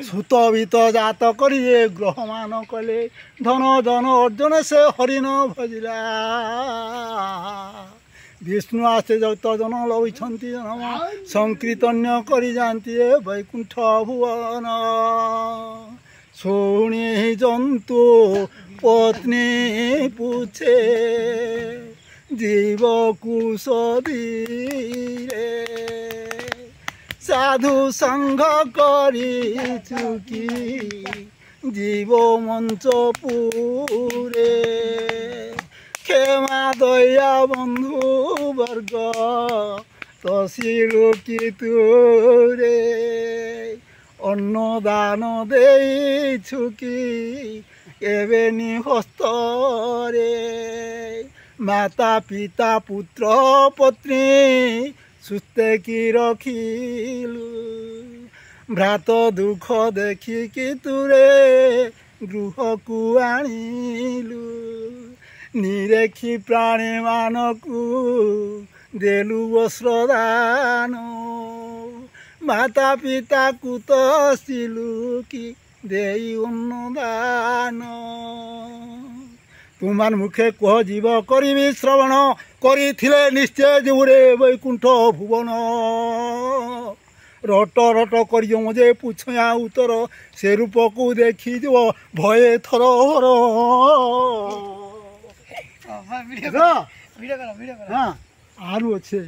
সুত ভিত জাত করিয়ে গ্রহমান কলে ধন জন অর্জনে সে হরিণ ভজিলা বিষ্ণু আসে যত জন লইছন্তি জনম সংকীর্তন্য করি যান্তি এ বৈকুণ্ঠ ভুবন শুনি জন্তু পত্নী পুছে জীব কুশদীরে সাধু সঙ্গ করি চুকি জীব মঞ্চ পুরে ক্ষমা দয়া বন্ধু বর্গ তসিরু কি তুরে অন্নদান দেইছু কি এবে নি হস্তরে মাতা পিতা পুত্র পত্নী সুস্থে কি রখিলু ভ্রাত দুঃখ দেখিকি তুরে গৃহকু আনিলু নিরেখি প্রাণী মানকু দেলু বস্ত্রদান মাতা পিতা কুতসিলু কি দেই অন্নদান তুমার মুখে কহ জীব করিবি শ্রবণ করিছিলে নিশ্চয় জীবরে বৈকুণ্ঠ ভুবন রট রট করিও মজে পুছয়া উত্তর সে রূপকু দেখি যাব ভয়ে থর হর হ্যাঁ আরও আছে।